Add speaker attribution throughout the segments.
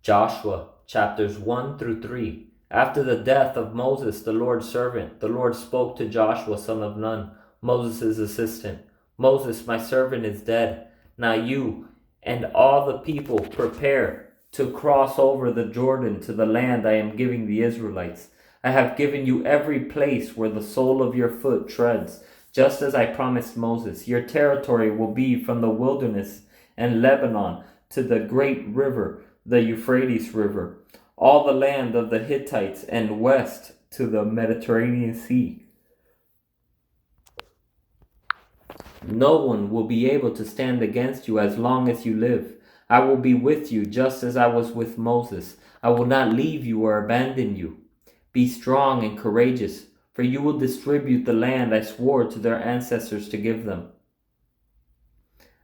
Speaker 1: Joshua chapters 1 through 3. After the death of Moses, the Lord's servant, the Lord spoke to Joshua son of Nun, Moses' assistant. Moses, my servant, is dead. Now you and all the people prepare to cross over the Jordan to the land I am giving the Israelites. I have given you every place where the sole of your foot treads, just as I promised Moses. Your territory will be from the wilderness and Lebanon to the great river, the Euphrates River, all the land of the Hittites, and west to the Mediterranean Sea. No one will be able to stand against you as long as you live. I will be with you just as I was with Moses. I will not leave you or abandon you. Be strong and courageous, for you will distribute the land I swore to their ancestors to give them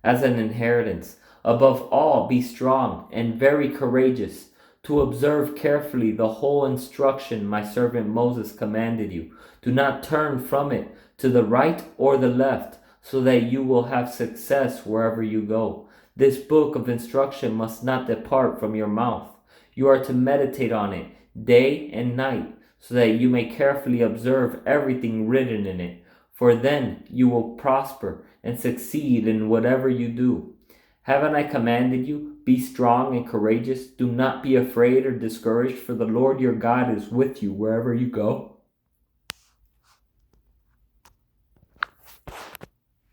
Speaker 1: as an inheritance. Above all, be strong and very courageous, to observe carefully the whole instruction my servant Moses commanded you. Do not turn from it to the right or the left, so that you will have success wherever you go. This book of instruction must not depart from your mouth. You are to meditate on it day and night, so that you may carefully observe everything written in it. For then you will prosper and succeed in whatever you do. Haven't I commanded you? Be strong and courageous. Do not be afraid or discouraged, for the Lord your God is with you wherever you go.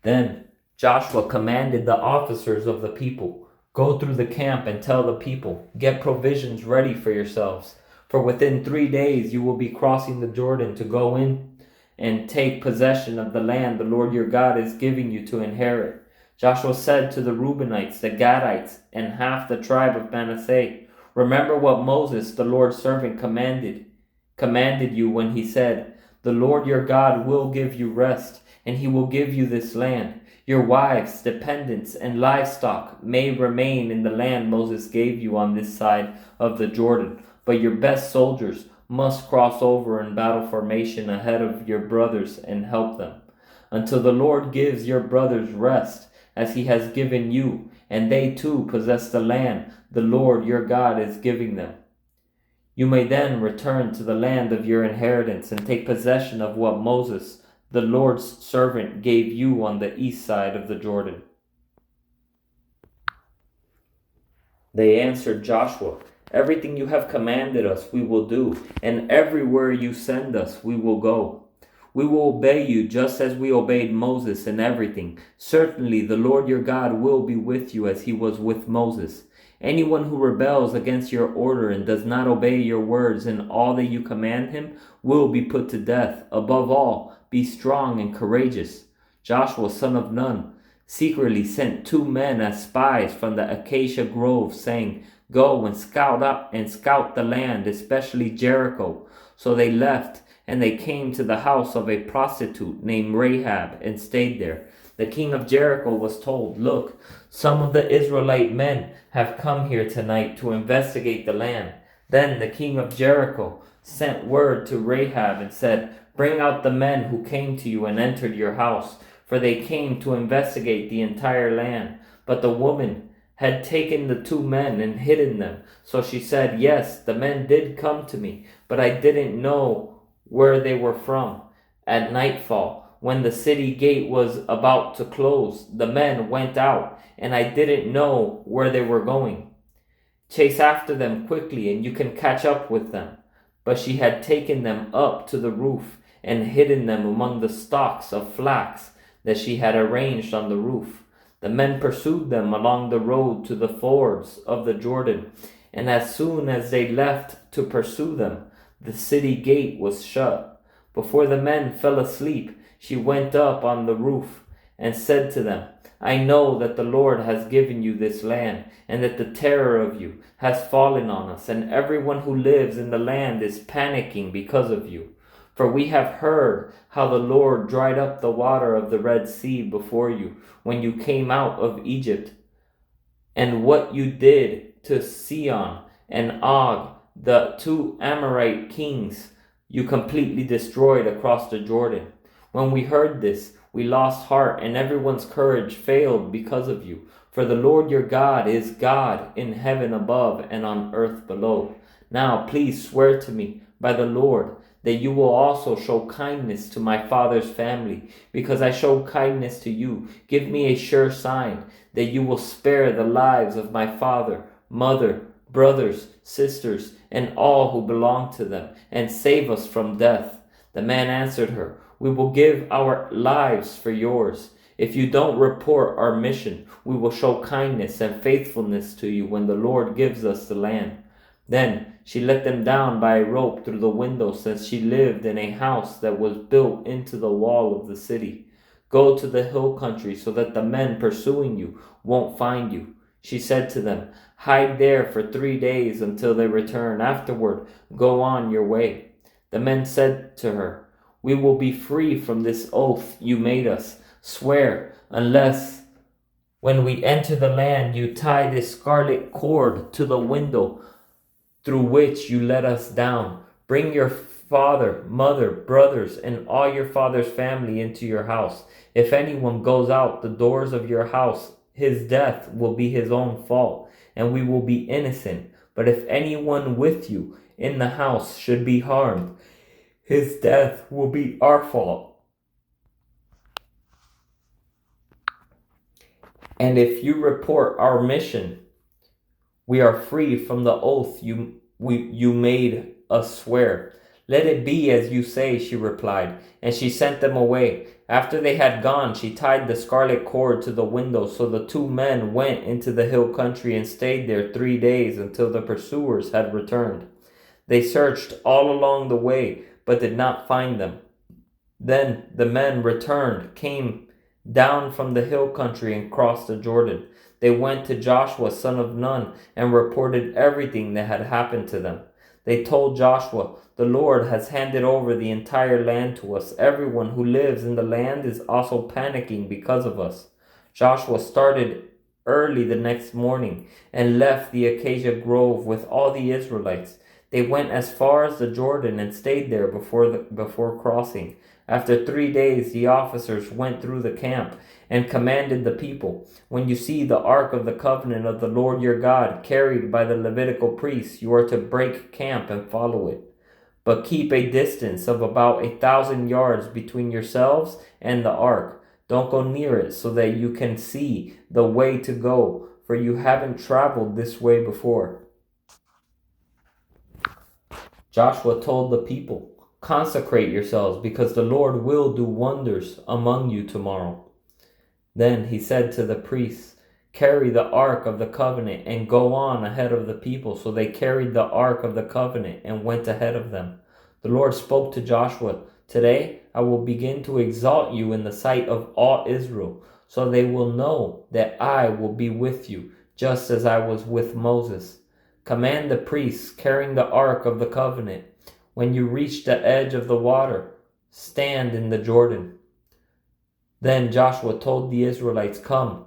Speaker 1: Then Joshua commanded the officers of the people, go through the camp and tell the people, get provisions ready for yourselves, for within 3 days you will be crossing the Jordan to go in and take possession of the land the Lord your God is giving you to inherit. Joshua said to the Reubenites, the Gadites, and half the tribe of Manasseh, remember what Moses, the Lord's servant, commanded you when he said, the Lord your God will give you rest, and he will give you this land. Your wives, dependents, and livestock may remain in the land Moses gave you on this side of the Jordan, but your best soldiers must cross over in battle formation ahead of your brothers and help them, until the Lord gives your brothers rest, as he has given you, and they too possess the land the Lord your God is giving them. You may then return to the land of your inheritance and take possession of what Moses, the Lord's servant, gave you on the east side of the Jordan. They answered Joshua, everything you have commanded us we will do, and everywhere you send us we will go. We will obey you just as we obeyed Moses in everything. Certainly the Lord your God will be with you as he was with Moses. Anyone who rebels against your order and does not obey your words and all that you command him will be put to death. Above all, be strong and courageous. Joshua son of Nun secretly sent 2 men as spies from the acacia grove, saying, go and scout the land, especially Jericho. So they left, and they came to the house of a prostitute named Rahab and stayed there. The king of Jericho was told, look, some of the Israelite men have come here tonight to investigate the land. Then the king of Jericho sent word to Rahab and said, bring out the men who came to you and entered your house, for they came to investigate the entire land. But the woman had taken the 2 men and hidden them. So she said, yes, the men did come to me, but I didn't know where they were from. At nightfall, when the city gate was about to close, the men went out, and I didn't know where they were going. Chase after them quickly, and you can catch up with them. But she had taken them up to the roof and hidden them among the stalks of flax that she had arranged on the roof. The men pursued them along the road to the fords of the Jordan, and as soon as they left to pursue them, the city gate was shut. Before the men fell asleep, she went up on the roof and said to them, I know that the Lord has given you this land, and that the terror of you has fallen on us, and everyone who lives in the land is panicking because of you. For we have heard how the Lord dried up the water of the Red Sea before you when you came out of Egypt, and what you did to Sihon and Og, the 2 Amorite kings you completely destroyed across the Jordan. When we heard this, we lost heart, and everyone's courage failed because of you. For the Lord your God is God in heaven above and on earth below. Now please swear to me by the Lord that you will also show kindness to my father's family, because I show kindness to you. Give me a sure sign that you will spare the lives of my father, mother, brothers, sisters, and all who belong to them, and save us from death." The man answered her, "We will give our lives for yours. If you don't report our mission, we will show kindness and faithfulness to you when the Lord gives us the land." Then she let them down by a rope through the window, since she lived in a house that was built into the wall of the city. "Go to the hill country so that the men pursuing you won't find you," she said to them. "Hide there for 3 days until they return. Afterward, go on your way." The men said to her, "We will be free from this oath you made us. Swear, unless when we enter the land you tie this scarlet cord to the window through which you let us down. Bring your father, mother, brothers, and all your father's family into your house. If anyone goes out the doors of your house, his death will be his own fault, and we will be innocent. But if anyone with you in the house should be harmed, his death will be our fault. And if you report our mission, we are free from the oath you made us swear." "Let it be as you say," she replied, and she sent them away. After they had gone, she tied the scarlet cord to the window. So the 2 men went into the hill country and stayed there 3 days until the pursuers had returned. They searched all along the way, but did not find them. Then the men returned, came down from the hill country and crossed the Jordan. They went to Joshua, son of Nun, and reported everything that had happened to them. They told Joshua, "The Lord has handed over the entire land to us. Everyone who lives in the land is also panicking because of us." Joshua started early the next morning and left the acacia grove with all the Israelites. They went as far as the Jordan and stayed there before crossing. After 3 days, the officers went through the camp and commanded the people, "When you see the ark of the covenant of the Lord your God carried by the Levitical priests, you are to break camp and follow it. But keep a distance of about 1,000 yards between yourselves and the ark. Don't go near it so that you can see the way to go, for you haven't traveled this way before." Joshua told the people, "Consecrate yourselves, because the Lord will do wonders among you tomorrow." Then he said to the priests, "Carry the ark of the covenant and go on ahead of the people." So they carried the ark of the covenant and went ahead of them. The Lord spoke to Joshua, "Today I will begin to exalt you in the sight of all Israel, so they will know that I will be with you, just as I was with Moses. Command the priests carrying the ark of the covenant, when you reach the edge of the water, stand in the Jordan." Then Joshua told the Israelites, "Come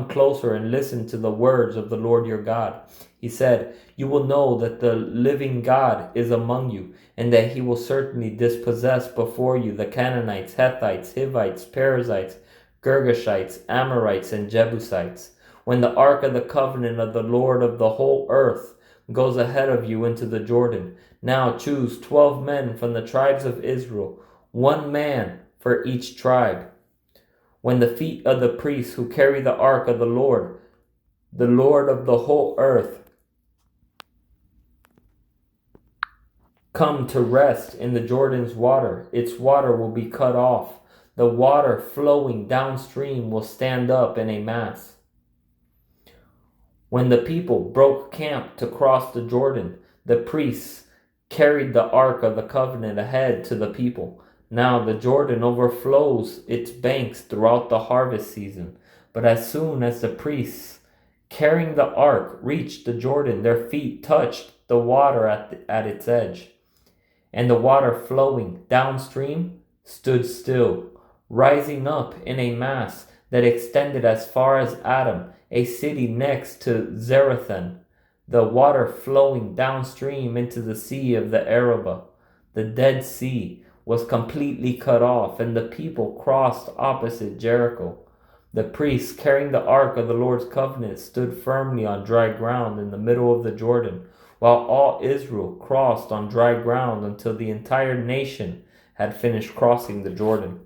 Speaker 1: closer and listen to the words of the Lord your God." He said, "You will know that the living God is among you, and that he will certainly dispossess before you the Canaanites, Hittites, Hivites, Perizzites, Girgashites, Amorites, and Jebusites. When the ark of the covenant of the Lord of the whole earth goes ahead of you into the Jordan, now choose 12 men from the tribes of Israel, 1 man for each tribe. When the feet of the priests who carry the ark of the Lord of the whole earth, come to rest in the Jordan's water, its water will be cut off. The water flowing downstream will stand up in a mass." When the people broke camp to cross the Jordan, the priests carried the ark of the covenant ahead to the people. Now the Jordan overflows its banks throughout the harvest season. But as soon as the priests carrying the ark reached the Jordan, their feet touched the water at its edge. And the water flowing downstream stood still, rising up in a mass that extended as far as Adam, a city next to Zarethan. The water flowing downstream into the sea of the Arabah, the Dead Sea, was completely cut off, and the people crossed opposite Jericho. The priests carrying the ark of the Lord's covenant stood firmly on dry ground in the middle of the Jordan, while all Israel crossed on dry ground until the entire nation had finished crossing the Jordan.